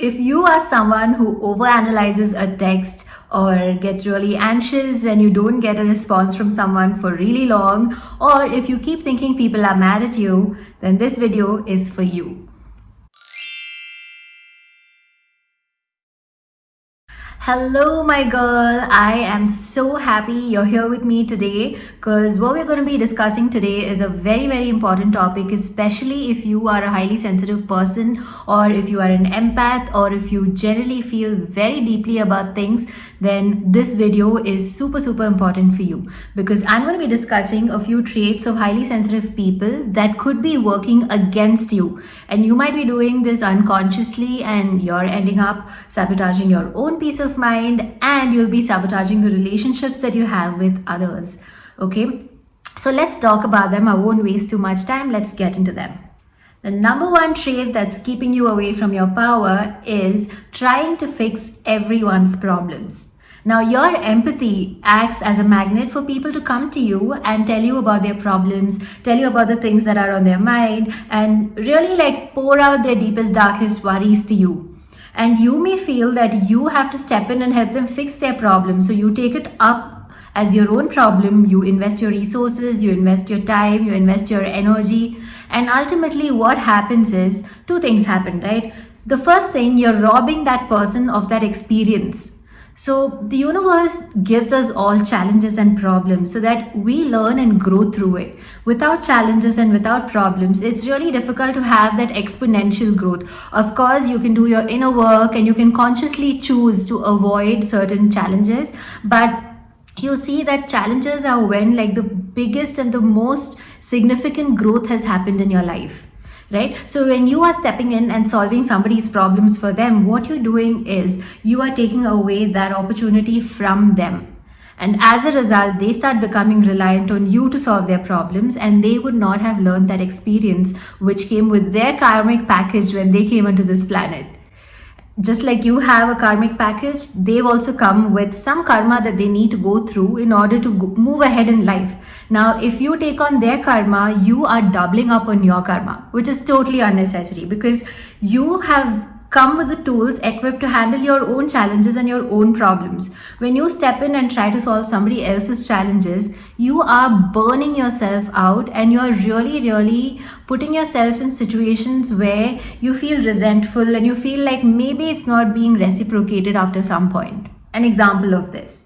If you are someone who overanalyzes a text or gets really anxious when you don't get a response from someone for really long, or if you keep thinking people are mad at you, then this video is for you. Hello, my girl. I am so happy you're here with me today because what we're going to be discussing today is a very, very important topic, especially if you are a highly sensitive person, or if you are an empath, or if you generally feel very deeply about things. Then this video is super, super important for you because I'm going to be discussing a few traits of highly sensitive people that could be working against you. And you might be doing this unconsciously and you're ending up sabotaging your own peace of mind, and you'll be sabotaging the relationships that you have with others. Okay, so let's talk about them. I won't waste too much time. Let's get into them. The number one trait that's keeping you away from your power is trying to fix everyone's problems. Now, your empathy acts as a magnet for people to come to you and tell you about their problems, tell you about the things that are on their mind, and really pour out their deepest, darkest worries to you. And you may feel that you have to step in and help them fix their problem. So you take it up as your own problem. You invest your resources, you invest your time, you invest your energy. And ultimately what happens is two things happen, right? The first thing, you're robbing that person of that experience. So the universe gives us all challenges and problems so that we learn and grow through it. Without challenges and without problems, it's really difficult to have that exponential growth. Of course, you can do your inner work and you can consciously choose to avoid certain challenges, but you see that challenges are when the biggest and the most significant growth has happened in your life. Right? So when you are stepping in and solving somebody's problems for them, what you're doing is you are taking away that opportunity from them. And as a result, they start becoming reliant on you to solve their problems, and they would not have learned that experience which came with their karmic package when they came onto this planet. Just like you have a karmic package, they've also come with some karma that they need to go through in order to move ahead in life. Now, if you take on their karma, you are doubling up on your karma, which is totally unnecessary because you have come with the tools equipped to handle your own challenges and your own problems. When you step in and try to solve somebody else's challenges, you are burning yourself out and you're really putting yourself in situations where you feel resentful and you feel like maybe it's not being reciprocated after some point. An example of this.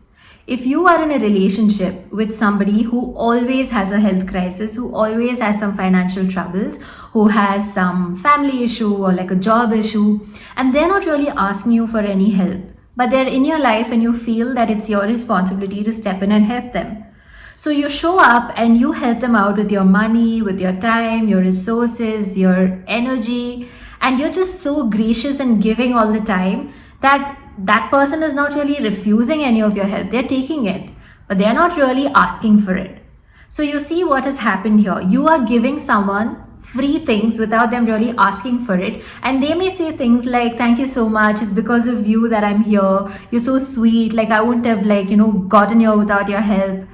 If you are in a relationship with somebody who always has a health crisis, who always has some financial troubles, who has some family issue or a job issue, and they're not really asking you for any help, but they're in your life and you feel that it's your responsibility to step in and help them. So you show up and you help them out with your money, with your time, your resources, your energy, and you're just so gracious and giving all the time that person is not really refusing any of your help. They're taking it, but they're not really asking for it. So you see what has happened here. You are giving someone free things without them really asking for it, and they may say things like, thank you so much, it's because of you that I'm here, you're so sweet, I wouldn't have gotten here without your help.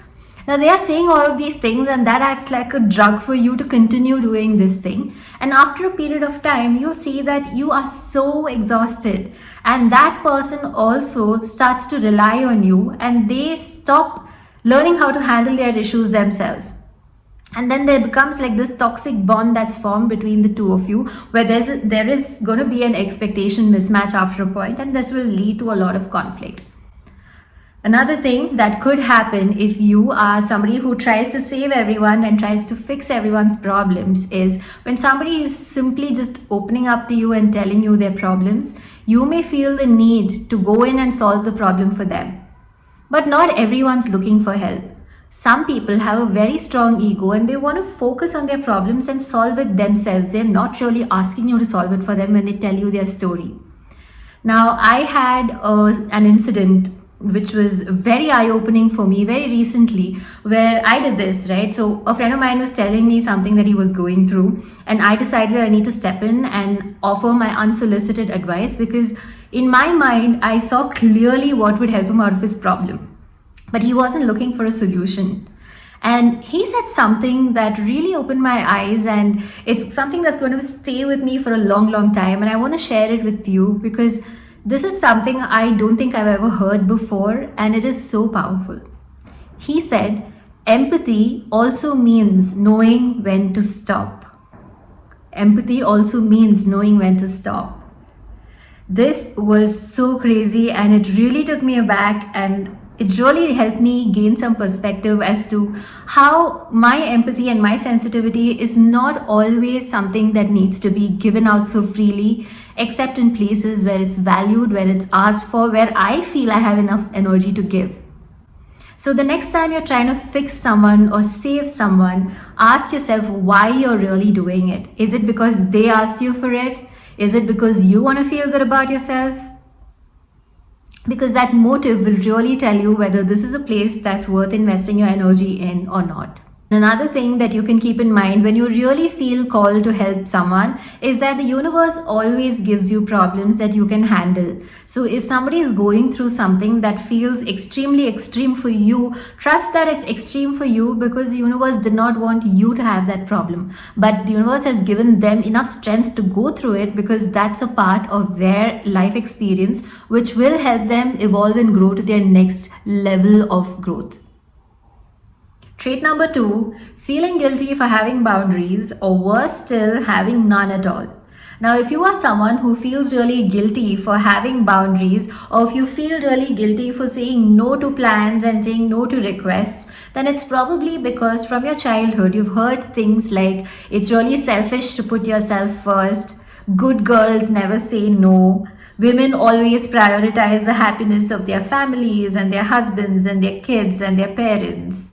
Now they are saying all of these things, and that acts like a drug for you to continue doing this thing. And after a period of time, you'll see that you are so exhausted, and that person also starts to rely on you, and they stop learning how to handle their issues themselves. And then there becomes this toxic bond that's formed between the two of you, where there is going to be an expectation mismatch after a point, and this will lead to a lot of conflict. Another thing that could happen if you are somebody who tries to save everyone and tries to fix everyone's problems is when somebody is simply just opening up to you and telling you their problems, you may feel the need to go in and solve the problem for them. But not everyone's looking for help. Some people have a very strong ego and they want to focus on their problems and solve it themselves. They're not really asking you to solve it for them when they tell you their story. Now, I had an incident which was very eye-opening for me very recently, where I did this, right? So a friend of mine was telling me something that he was going through, and I decided I need to step in and offer my unsolicited advice because in my mind, I saw clearly what would help him out of his problem. But he wasn't looking for a solution. And he said something that really opened my eyes, and it's something that's going to stay with me for a long, long time. And I want to share it with you because this is something I don't think I've ever heard before, and it is so powerful. He said, empathy also means knowing when to stop. Empathy also means knowing when to stop. This was so crazy, and it really took me aback, and it really helped me gain some perspective as to how my empathy and my sensitivity is not always something that needs to be given out so freely, except in places where it's valued, where it's asked for, where I feel I have enough energy to give. So the next time you're trying to fix someone or save someone, ask yourself why you're really doing it. Is it because they asked you for it? Is it because you want to feel good about yourself? Because that motive will really tell you whether this is a place that's worth investing your energy in or not. Another thing that you can keep in mind when you really feel called to help someone is that the universe always gives you problems that you can handle. So if somebody is going through something that feels extremely extreme for you, trust that it's extreme for you because the universe did not want you to have that problem. But the universe has given them enough strength to go through it because that's a part of their life experience which will help them evolve and grow to their next level of growth. Trait number 2, feeling guilty for having boundaries, or worse still, having none at all. Now, if you are someone who feels really guilty for having boundaries, or if you feel really guilty for saying no to plans and saying no to requests, then it's probably because from your childhood you've heard things like it's really selfish to put yourself first, good girls never say no, women always prioritize the happiness of their families and their husbands and their kids and their parents.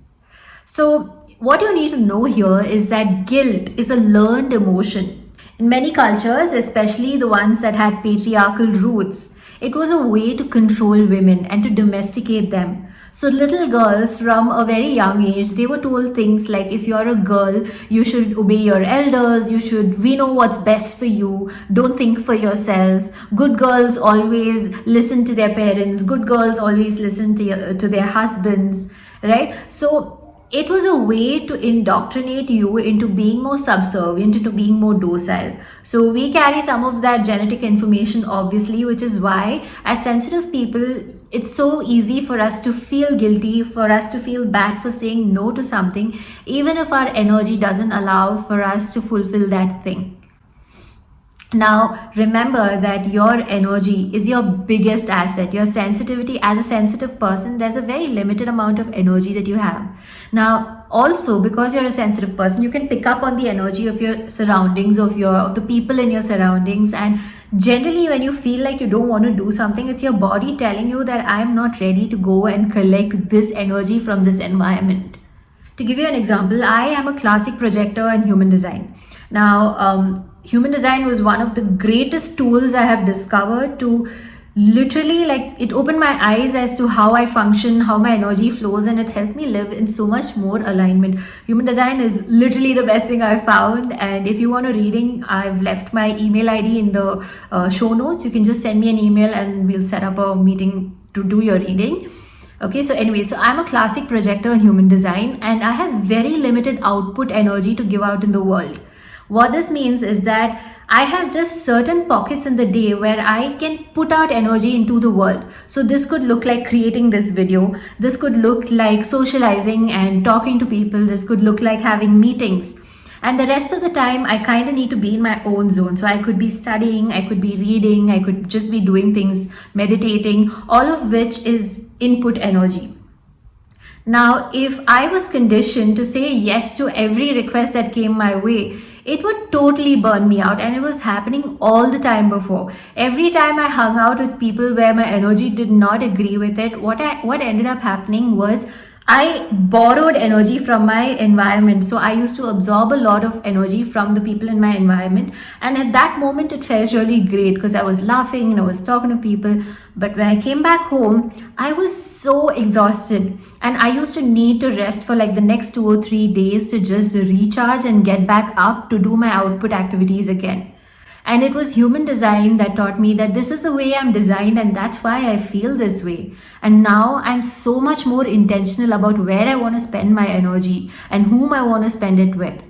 So what you need to know here is that guilt is a learned emotion. In many cultures, especially the ones that had patriarchal roots, it was a way to control women and to domesticate them. So little girls from a very young age, they were told things like if you're a girl, you should obey your elders, we know what's best for you, don't think for yourself. Good girls always listen to their parents, good girls always listen to their husbands, right? So it was a way to indoctrinate you into being more subservient, into being more docile. So we carry some of that genetic information, obviously, which is why as sensitive people, it's so easy for us to feel guilty, for us to feel bad for saying no to something, even if our energy doesn't allow for us to fulfill that thing. Now, remember that your energy is your biggest asset. Your sensitivity, as a sensitive person, there's a very limited amount of energy that you have. Now, also because you're a sensitive person, you can pick up on the energy of your surroundings, of the people in your surroundings. And generally, when you feel like you don't want to do something, it's your body telling you that I'm not ready to go and collect this energy from this environment. To give you an example, I am a classic projector in human design. Now, human design was one of the greatest tools I have discovered to literally, it opened my eyes as to how I function, how my energy flows, and it's helped me live in so much more alignment. Human design is literally the best thing I've found, and if you want a reading, I've left my email ID in the show notes. You can just send me an email and we'll set up a meeting to do your reading. Okay, so anyway, so I'm a classic projector in human design, and I have very limited output energy to give out in the world. What this means is that I have just certain pockets in the day where I can put out energy into the world. So this could look like creating this video. This could look like socializing and talking to people. This could look like having meetings. And the rest of the time, I kind of need to be in my own zone. So I could be studying, I could be reading, I could just be doing things, meditating, all of which is input energy. Now, if I was conditioned to say yes to every request that came my way, it would totally burn me out, and it was happening all the time before. Every time I hung out with people where my energy did not agree with it, what ended up happening was I borrowed energy from my environment. So I used to absorb a lot of energy from the people in my environment. And at that moment, it felt really great because I was laughing and I was talking to people. But when I came back home, I was so exhausted. And I used to need to rest for the next 2 or 3 days to just recharge and get back up to do my output activities again. And it was human design that taught me that this is the way I'm designed and that's why I feel this way. And now I'm so much more intentional about where I want to spend my energy and whom I want to spend it with.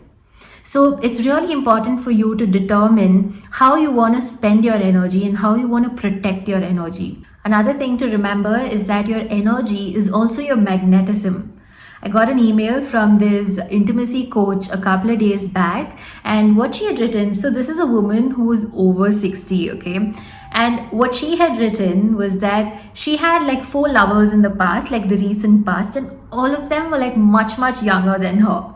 So it's really important for you to determine how you want to spend your energy and how you want to protect your energy. Another thing to remember is that your energy is also your magnetism. I got an email from this intimacy coach a couple of days back, and what she had written, so this is a woman who is over 60, okay? And what she had written was that she had like 4 lovers in the past, like the recent past, and all of them were like much, much younger than her.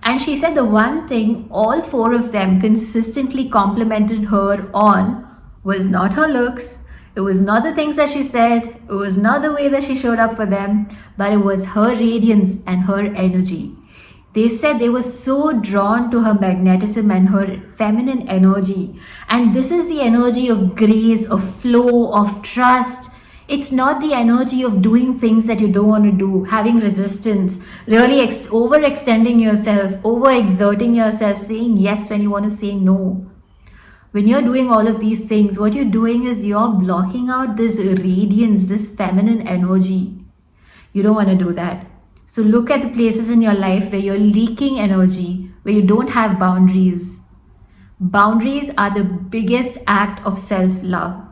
And she said the one thing all 4 of them consistently complimented her on was not her looks, it was not the things that she said, it was not the way that she showed up for them, but it was her radiance and her energy. They said they were so drawn to her magnetism and her feminine energy. And this is the energy of grace, of flow, of trust. It's not the energy of doing things that you don't want to do, having resistance, really overextending yourself, overexerting yourself, saying yes when you want to say no. When you're doing all of these things, what you're doing is you're blocking out this radiance, this feminine energy. You don't want to do that. So look at the places in your life where you're leaking energy, where you don't have boundaries. Boundaries are the biggest act of self-love.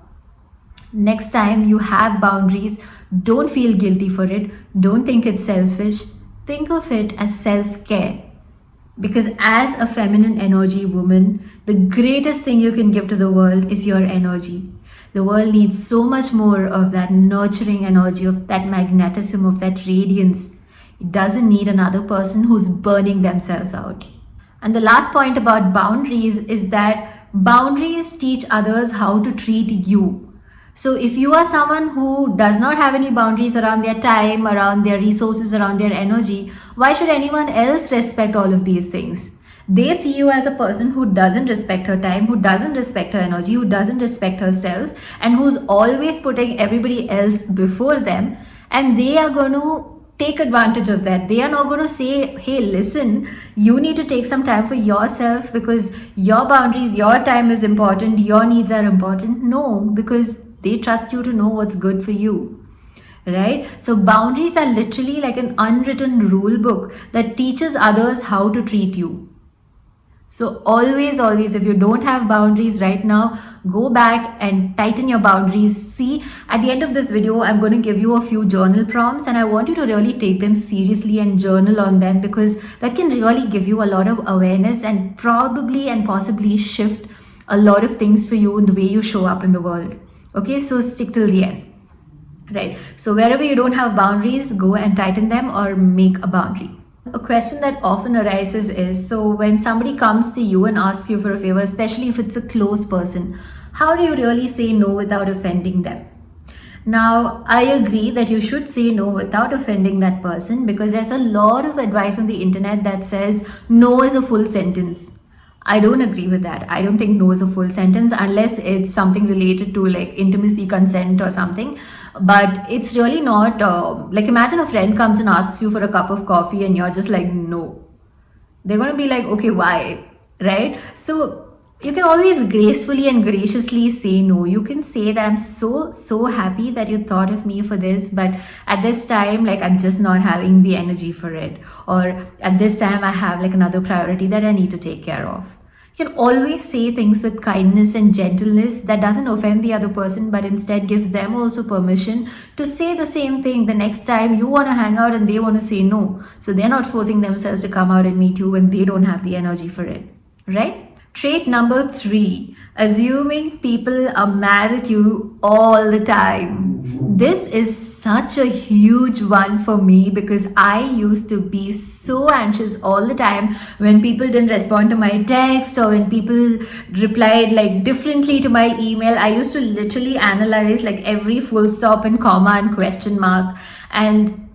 Next time you have boundaries, don't feel guilty for it. Don't think it's selfish. Think of it as self-care. Because as a feminine energy woman, the greatest thing you can give to the world is your energy. The world needs so much more of that nurturing energy, of that magnetism, of that radiance. It doesn't need another person who's burning themselves out. And the last point about boundaries is that boundaries teach others how to treat you. So if you are someone who does not have any boundaries around their time, around their resources, around their energy, why should anyone else respect all of these things? They see you as a person who doesn't respect her time, who doesn't respect her energy, who doesn't respect herself, and who's always putting everybody else before them. And they are going to take advantage of that. They are not going to say, hey, listen, you need to take some time for yourself because your boundaries, your time is important, your needs are important. No, because they trust you to know what's good for you, right? So boundaries are literally like an unwritten rule book that teaches others how to treat you. So always, if you don't have boundaries right now, go back and tighten your boundaries. See, at the end of this video, I'm going to give you a few journal prompts and I want you to really take them seriously and journal on them because that can really give you a lot of awareness and probably and possibly shift a lot of things for you in the way you show up in the world. Okay, so stick till the end, right? So wherever you don't have boundaries, go and tighten them or make a boundary. A question that often arises is, so when somebody comes to you and asks you for a favor, especially if it's a close person, how do you really say no without offending them? Now, I agree that you should say no without offending that person because there's a lot of advice on the internet that says no is a full sentence. I don't agree with that. I don't think no is a full sentence unless it's something related to like intimacy, consent or something. But it's really not like imagine a friend comes and asks you for a cup of coffee and you're just like, no. They're going to be like, okay, why? Right? So you can always gracefully and graciously say no. You can say that I'm so happy that you thought of me for this, but at this time, like I'm just not having the energy for it. Or at this time, I have like another priority that I need to take care of. You can always say things with kindness and gentleness that doesn't offend the other person, but instead gives them also permission to say the same thing the next time you want to hang out and they want to say no. So they're not forcing themselves to come out and meet you when they don't have the energy for it, right? Trait number 3, assuming people are mad at you all the time. This is such a huge one for me because I used to be so anxious all the time when people didn't respond to my text or when people replied like differently to my email. I used to literally analyze like every full stop and comma and question mark, and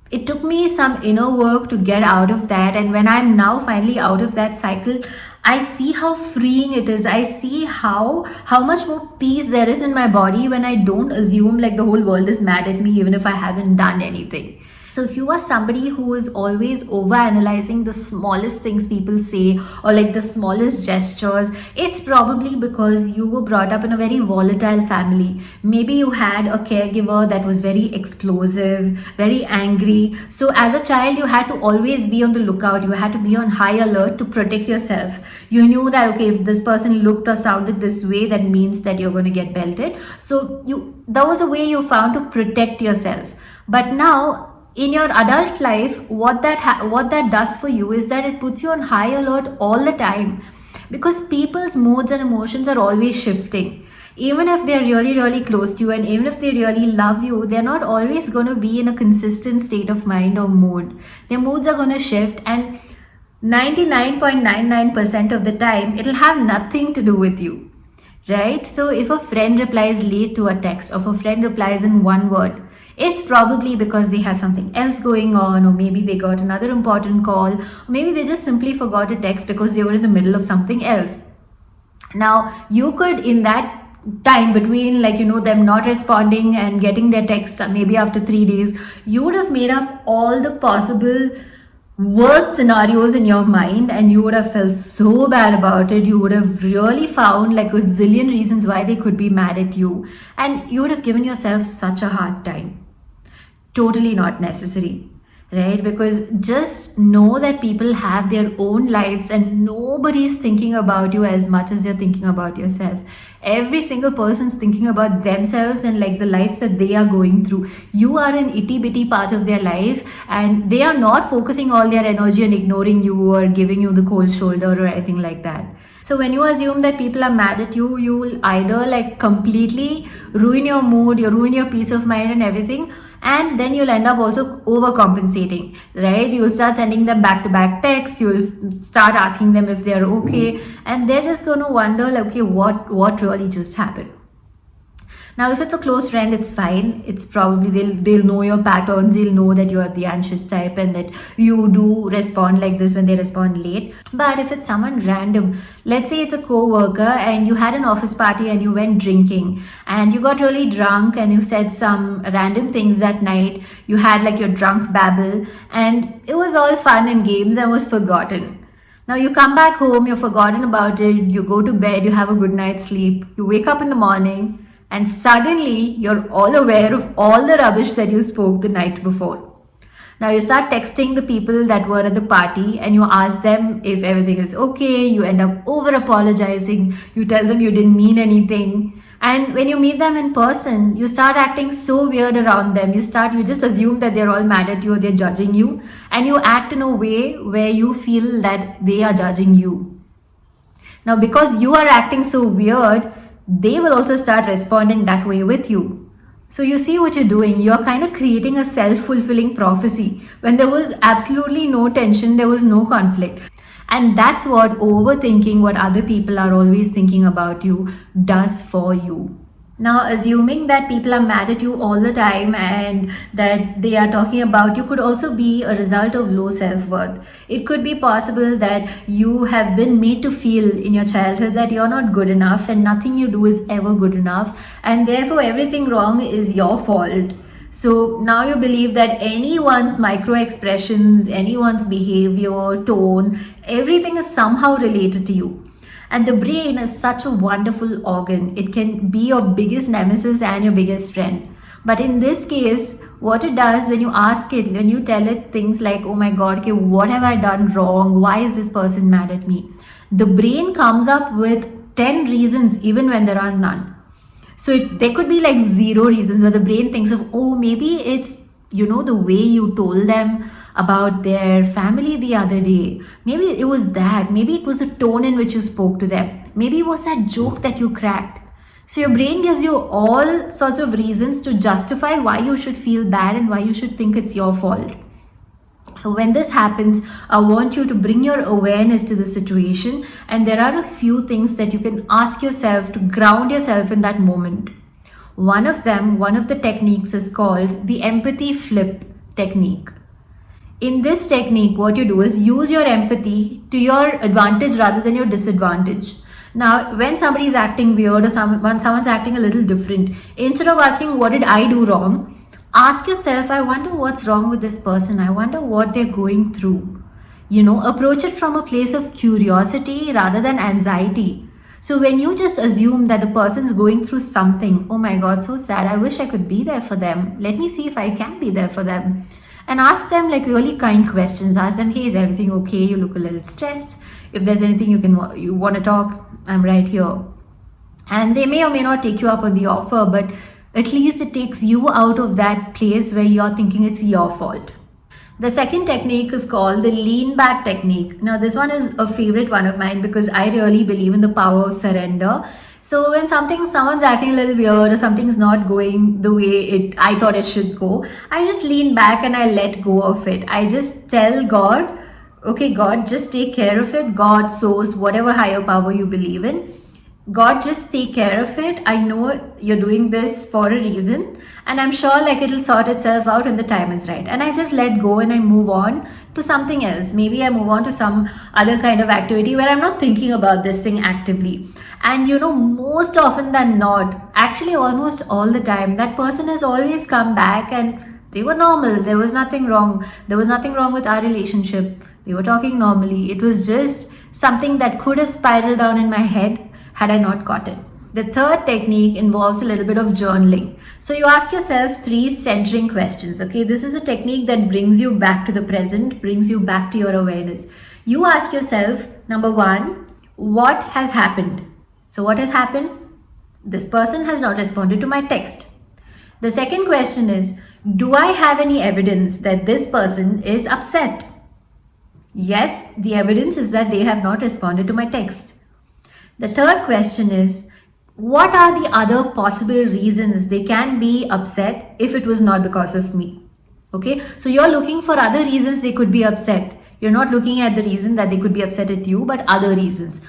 it took me some inner work to get out of that. And when I'm now finally out of that cycle, I see how freeing it is. I see how much more peace there is in my body when I don't assume like the whole world is mad at me even if I haven't done anything. So if you are somebody who is always over analyzing the smallest things people say, or like the smallest gestures, it's probably because you were brought up in a very volatile family. Maybe you had a caregiver that was very explosive, very angry. So as a child, you had to always be on the lookout. You had to be on high alert to protect yourself. You knew that, okay, if this person looked or sounded this way, that means that you're going to get belted. So that was a way you found to protect yourself. But now, in your adult life, what that does for you is that it puts you on high alert all the time, because people's moods and emotions are always shifting. Even if they're really close to you, and even if they really love you, they're not always going to be in a consistent state of mind or mood. Their moods are going to shift, and 99.99% of the time it'll have nothing to do with you, right? So if a friend replies late to a text, or if a friend replies in one word, it's probably because they had something else going on, or maybe they got another important call, or maybe they just simply forgot to text because they were in the middle of something else. Now, you could, in that time between, like, them not responding and getting their text, maybe after 3 days, you would have made up all the possible worst scenarios in your mind, and you would have felt so bad about it. You would have really found like a zillion reasons why they could be mad at you, and you would have given yourself such a hard time. Totally not necessary, right? Because just know that people have their own lives, and nobody's thinking about you as much as you're thinking about yourself. Every single person's thinking about themselves and like the lives that they are going through. You are an itty bitty part of their life, and they are not focusing all their energy and ignoring you or giving you the cold shoulder or anything like that. So when you assume that people are mad at you, you will either like completely ruin your mood, you ruin your peace of mind and everything, and then you'll end up also overcompensating, right? You'll start sending them back-to-back texts, you'll start asking them if they're okay, and they're just going to wonder like, okay, what really just happened? Now, if it's a close friend, it's fine. It's probably they'll know your patterns. They'll know that you're the anxious type and that you do respond like this when they respond late. But if it's someone random, let's say it's a co-worker and you had an office party and you went drinking and you got really drunk and you said some random things that night. You had like your drunk babble and it was all fun and games and was forgotten. Now you come back home, you've forgotten about it, you go to bed, you have a good night's sleep, you wake up in the morning, and suddenly you're all aware of all the rubbish that you spoke the night before. Now you start texting the people that were at the party and you ask them if everything is okay. You end up over apologizing. You tell them you didn't mean anything. And when you meet them in person, you start acting so weird around them. You just assume that they're all mad at you or they're judging you. And you act in a way where you feel that they are judging you. Now because you are acting so weird, they will also start responding that way with you. So you see what you're doing. You're kind of creating a self-fulfilling prophecy. When there was absolutely no tension, there was no conflict. And that's what overthinking what other people are always thinking about you does for you. Now, assuming that people are mad at you all the time and that they are talking about you could also be a result of low self-worth. It could be possible that you have been made to feel in your childhood that you're not good enough and nothing you do is ever good enough, and therefore everything wrong is your fault. So now you believe that anyone's micro expressions, anyone's behavior, tone, everything is somehow related to you. And the brain is such a wonderful organ. It can be your biggest nemesis and your biggest friend. But in this case, what it does when you ask it, when you tell it things like, oh my God, okay, what have I done wrong? Why is this person mad at me? The brain comes up with 10 reasons even when there are none. So there could be like 0 reasons where the brain thinks of, oh, maybe it's, the way you told them about their family the other day. Maybe it was that. Maybe it was the tone in which you spoke to them. Maybe it was that joke that you cracked. So your brain gives you all sorts of reasons to justify why you should feel bad and why you should think it's your fault. So when this happens, I want you to bring your awareness to the situation, and there are a few things that you can ask yourself to ground yourself in that moment. One of the techniques is called the empathy flip technique. In this technique, what you do is use your empathy to your advantage rather than your disadvantage. Now, when somebody is acting weird or when someone's acting a little different, instead of asking what did I do wrong, Ask yourself, I wonder what's wrong with this person. I wonder what they're going through. Approach it from a place of curiosity rather than anxiety. So when you just assume that the person's going through something, oh my God, so sad, I wish I could be there for them. Let me see if I can be there for them. And ask them like really kind questions. Ask them, hey, is everything okay? You look a little stressed. If there's anything you want to talk, I'm right here. And they may or may not take you up on the offer, but at least it takes you out of that place where you're thinking it's your fault. The second technique is called the lean back technique. Now, this one is a favorite one of mine because I really believe in the power of surrender. So when someone's acting a little weird or something's not going the way I thought it should go, I just lean back and I let go of it. I just tell God, okay, God, just take care of it. God, source, whatever higher power you believe in, God, just take care of it. I know you're doing this for a reason, and I'm sure like it'll sort itself out when the time is right. And I just let go and I move on to something else. Maybe I move on to some other kind of activity where I'm not thinking about this thing actively. And most often than not, actually almost all the time, that person has always come back and they were normal. There was nothing wrong. There was nothing wrong with our relationship. They were talking normally. It was just something that could have spiraled down in my head had I not caught it. The third technique involves a little bit of journaling. So you ask yourself 3 centering questions. Okay, this is a technique that brings you back to the present, brings you back to your awareness. You ask yourself, number 1, what has happened? So what has happened? This person has not responded to my text. The second question is, do I have any evidence that this person is upset? Yes, the evidence is that they have not responded to my text. The third question is, what are the other possible reasons they can be upset if it was not because of me? Okay, so you're looking for other reasons they could be upset. You're not looking at the reason that they could be upset at you, but other reasons.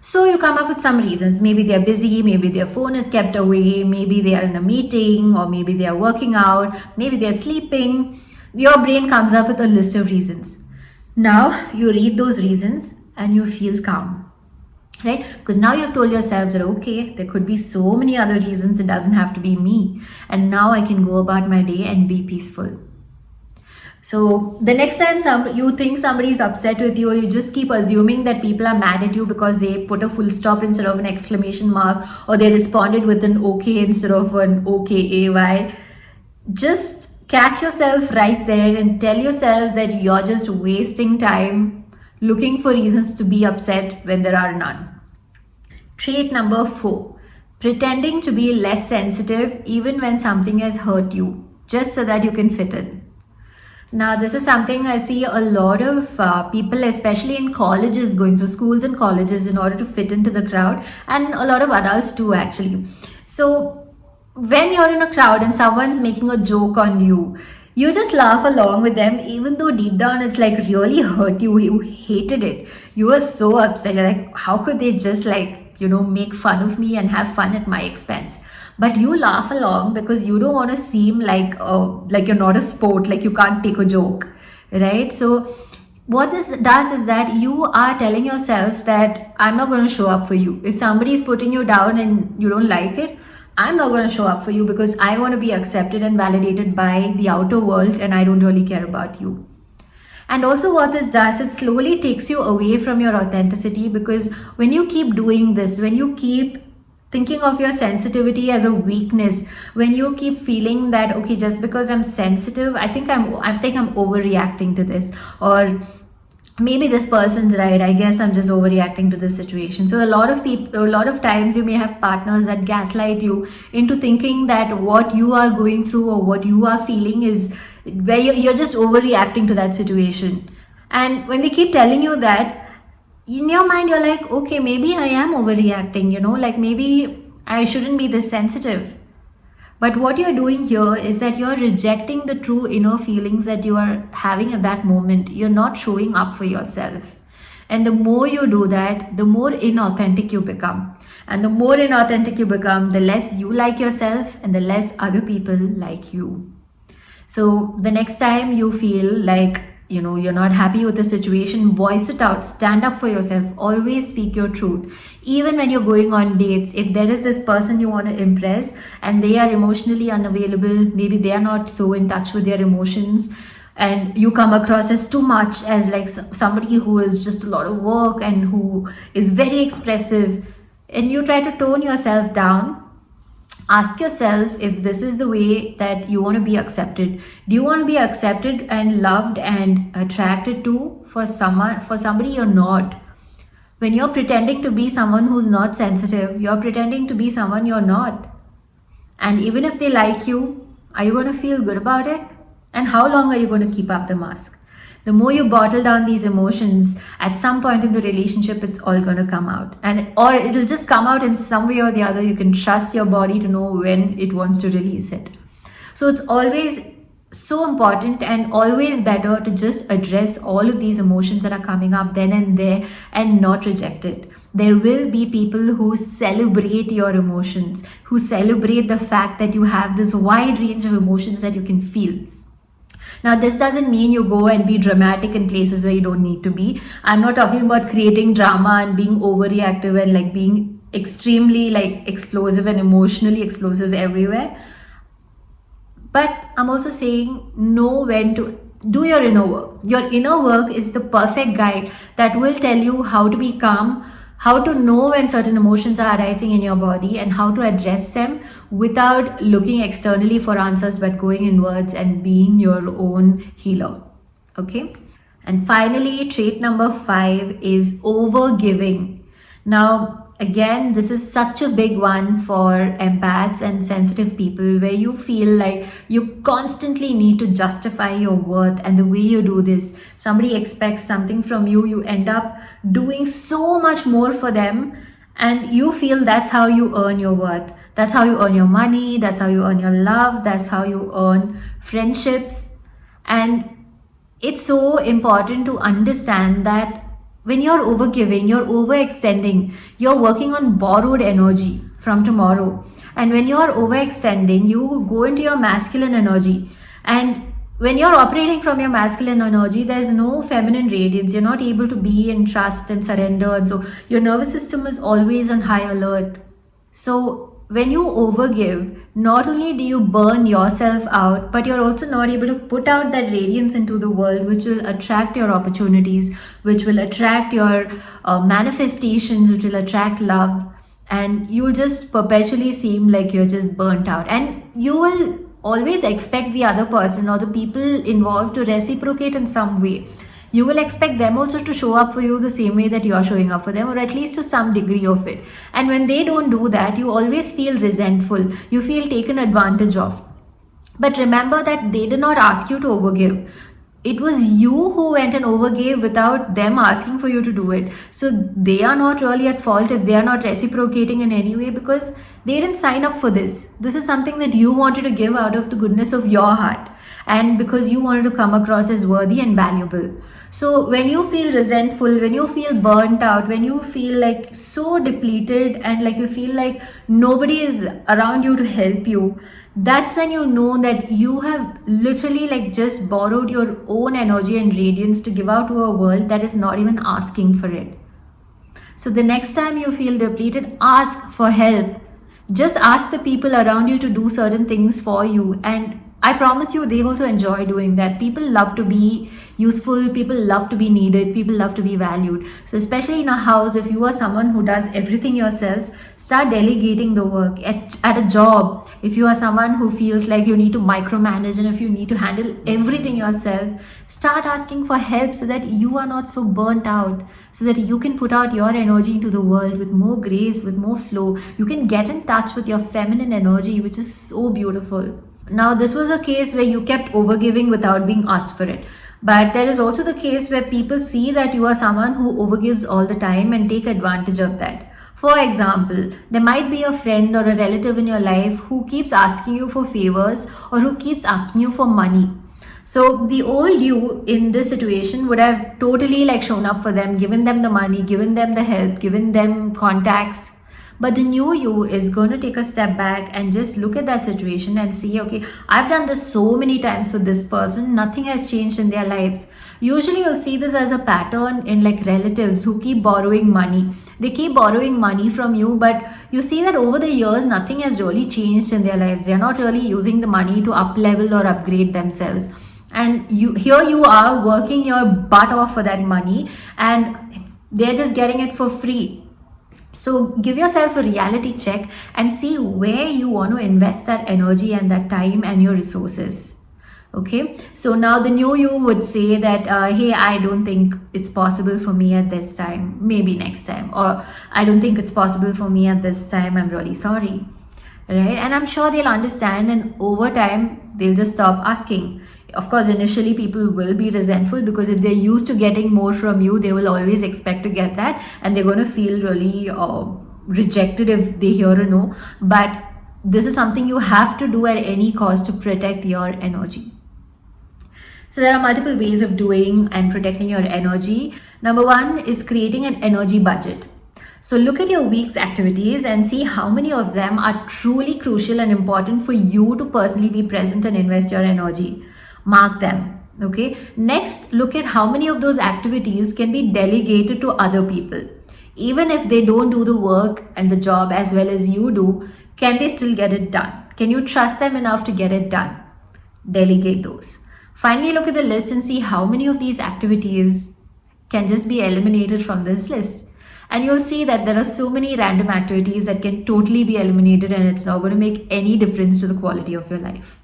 So you come up with some reasons. Maybe they're busy, maybe their phone is kept away, maybe they are in a meeting, or maybe they are working out, maybe they're sleeping. Your brain comes up with a list of reasons. Now you read those reasons and you feel calm. Right? Because now you've told yourself that, okay, there could be so many other reasons, it doesn't have to be me. And now I can go about my day and be peaceful. So the next time you think somebody is upset with you, or you just keep assuming that people are mad at you because they put a full stop instead of an exclamation mark, or they responded with an okay instead of an okay, just catch yourself right there and tell yourself that you're just wasting time looking for reasons to be upset when there are none. Trait number 4, pretending to be less sensitive even when something has hurt you, just so that you can fit in. Now, this is something I see a lot of people, especially in colleges, going through schools and colleges in order to fit into the crowd, and a lot of adults too, actually. So when you're in a crowd and someone's making a joke on you, you just laugh along with them, even though deep down it's like really hurt you. You hated it. You were so upset. You're like, how could they just make fun of me and have fun at my expense? But you laugh along because you don't want to seem like you're not a sport, like you can't take a joke, right? So what this does is that you are telling yourself that I'm not going to show up for you. If somebody is putting you down and you don't like it, I'm not going to show up for you because I want to be accepted and validated by the outer world, and I don't really care about you. And also what this does, it slowly takes you away from your authenticity, because when you keep doing this, when you keep thinking of your sensitivity as a weakness, when you keep feeling that, okay, just because I'm sensitive, I think I'm overreacting to this, or maybe this person's right, I guess I'm just overreacting to this situation. So a lot of times you may have partners that gaslight you into thinking that what you are going through or what you are feeling is where you're just overreacting to that situation. And when they keep telling you that, in your mind you're like, okay, maybe I am overreacting, like maybe I shouldn't be this sensitive. But what you're doing here is that you're rejecting the true inner feelings that you are having at that moment. You're not showing up for yourself. And the more you do that, the more inauthentic you become. And the more inauthentic you become, the less you like yourself and the less other people like you. So the next time you feel like you're not happy with the situation, voice it out, stand up for yourself, always speak your truth. Even when you're going on dates, if there is this person you want to impress and they are emotionally unavailable, maybe they are not so in touch with their emotions, and you come across as too much, as like somebody who is just a lot of work and who is very expressive, and you try to tone yourself down, ask yourself if this is the way that you want to be accepted. Do you want to be accepted and loved and attracted to for someone, for somebody you're not? When you're pretending to be someone who's not sensitive, you're pretending to be someone you're not. And even if they like you, are you going to feel good about it? And how long are you going to keep up the mask? The more you bottle down these emotions, at some point in the relationship, it's all going to come out. Or it'll just come out in some way or the other. You can trust your body to know when it wants to release it. So it's always so important and always better to just address all of these emotions that are coming up then and there and not reject it. There will be people who celebrate your emotions, who celebrate the fact that you have this wide range of emotions that you can feel. Now, this doesn't mean you go and be dramatic in places where you don't need to be. I'm not talking about creating drama and being overreactive and like being extremely like explosive and emotionally explosive everywhere. But I'm also saying know when to do your inner work. Your inner work is the perfect guide that will tell you how to be calm, how to know when certain emotions are arising in your body, and how to address them without looking externally for answers, but going inwards and being your own healer. Okay. And finally, trait number 5 is overgiving. Now, again, this is such a big one for empaths and sensitive people, where you feel like you constantly need to justify your worth. And the way you do this, somebody expects something from you, you end up doing so much more for them, and you feel that's how you earn your worth. That's how you earn your money, that's how you earn your love, that's how you earn friendships. And it's so important to understand that when you're overgiving, you're overextending, you're working on borrowed energy from tomorrow. And when you're overextending, you go into your masculine energy. And when you're operating from your masculine energy, there's no feminine radiance. You're not able to be in trust and surrender and flow. Your nervous system is always on high alert. So when you overgive, not only do you burn yourself out, but you're also not able to put out that radiance into the world, which will attract your opportunities, which will attract your manifestations, which will attract love. And you will just perpetually seem like you're just burnt out. And you will always expect the other person or the people involved to reciprocate in some way. You will expect them also to show up for you the same way that you are showing up for them, or at least to some degree of it. And when they don't do that, you always feel resentful. You feel taken advantage of. But remember that they did not ask you to overgive. It was you who went and overgave without them asking for you to do it. So they are not really at fault if they are not reciprocating in any way, because they didn't sign up for this. This is something that you wanted to give out of the goodness of your heart, and because you wanted to come across as worthy and valuable. So when you feel resentful, when you feel burnt out, when you feel like so depleted and like you feel like nobody is around you to help you, that's when you know that you have literally like just borrowed your own energy and radiance to give out to a world that is not even asking for it. So the next time you feel depleted, ask for help. Just ask the people around you to do certain things for you, and I promise you they also enjoy doing that. People love to be useful, people love to be needed, people love to be valued. So especially in a house, if you are someone who does everything yourself, start delegating the work. At a job, if you are someone who feels like you need to micromanage and if you need to handle everything yourself, start asking for help so that you are not so burnt out, so that you can put out your energy into the world with more grace, with more flow. You can get in touch with your feminine energy, which is so beautiful. Now, this was a case where you kept overgiving without being asked for it. But there is also the case where people see that you are someone who overgives all the time and take advantage of that. For example, there might be a friend or a relative in your life who keeps asking you for favors or who keeps asking you for money. So the old you in this situation would have totally like shown up for them, given them the money, given them the help, given them contacts. But the new you is going to take a step back and just look at that situation and see, okay, I've done this so many times with this person, nothing has changed in their lives. Usually you'll see this as a pattern in like relatives who keep borrowing money. They keep borrowing money from you, but you see that over the years nothing has really changed in their lives. They're not really using the money to up level or upgrade themselves, and you are working your butt off for that money and they're just getting it for free. So give yourself a reality check and see where you want to invest that energy and that time and your resources. Okay, so now the new you would say that, hey, I don't think it's possible for me at this time, maybe next time, or I don't think it's possible for me at this time, I'm really sorry, right? And I'm sure they'll understand, and over time they'll just stop asking. Of course, initially people will be resentful because if they're used to getting more from you, they will always expect to get that, and they're going to feel really rejected if they hear a no. But this is something you have to do at any cost to protect your energy. So there are multiple ways of doing and protecting your energy. Number one is creating an energy budget. So look at your week's activities and see how many of them are truly crucial and important for you to personally be present and invest your energy. Mark them. Okay. Next, look at how many of those activities can be delegated to other people. Even if they don't do the work and the job as well as you do, can they still get it done? Can you trust them enough to get it done? Delegate those. Finally, look at the list and see how many of these activities can just be eliminated from this list. And you'll see that there are so many random activities that can totally be eliminated, and it's not going to make any difference to the quality of your life.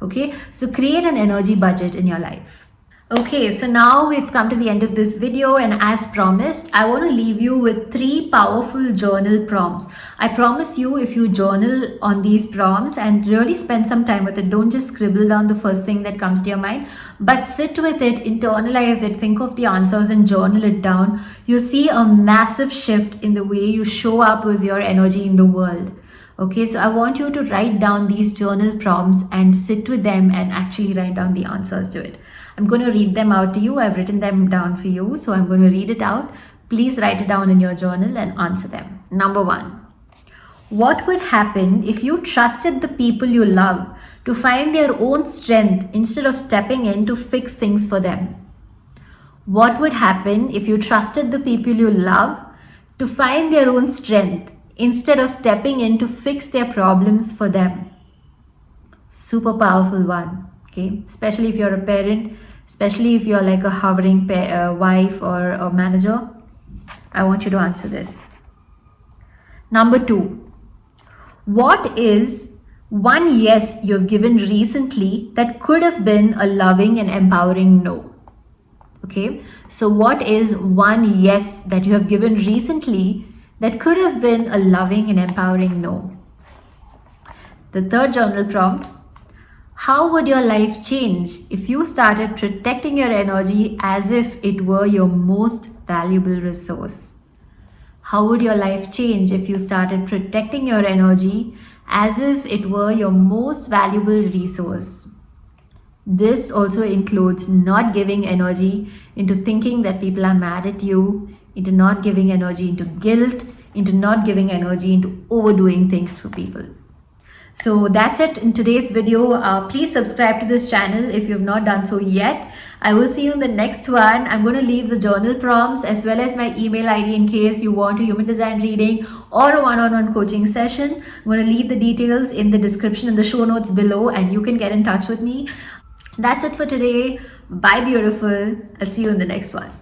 Okay, so create an energy budget in your life. Okay, so now we've come to the end of this video, and as promised, I want to leave you with 3 powerful journal prompts. I promise you, if you journal on these prompts and really spend some time with it, don't just scribble down the first thing that comes to your mind, but sit with it, internalize it, think of the answers and journal it down. You'll see a massive shift in the way you show up with your energy in the world. Okay, so I want you to write down these journal prompts and sit with them and actually write down the answers to it. I'm going to read them out to you. I've written them down for you, so I'm going to read it out. Please write it down in your journal and answer them. Number 1, what would happen if you trusted the people you love to find their own strength instead of stepping in to fix things for them? What would happen if you trusted the people you love to find their own strength instead of stepping in to fix their problems for them? Super powerful one. Okay, especially if you're a parent, especially if you're like a hovering wife or a manager. I want you to answer this. Number 2, what is one yes you've given recently that could have been a loving and empowering no? Okay, so what is one yes that you have given recently that could have been a loving and empowering no? The third journal prompt, how would your life change if you started protecting your energy as if it were your most valuable resource? How would your life change if you started protecting your energy as if it were your most valuable resource? This also includes not giving energy into thinking that people are mad at you, into not giving energy into guilt, into not giving energy into overdoing things for people. So that's it in today's video. Please subscribe to this channel if you've not done so yet. I will see you in the next one. I'm going to leave the journal prompts as well as my email ID in case you want a human design reading or a one-on-one coaching session. I'm going to leave the details in the description and the show notes below, and you can get in touch with me. That's it for today. Bye, beautiful. I'll see you in the next one.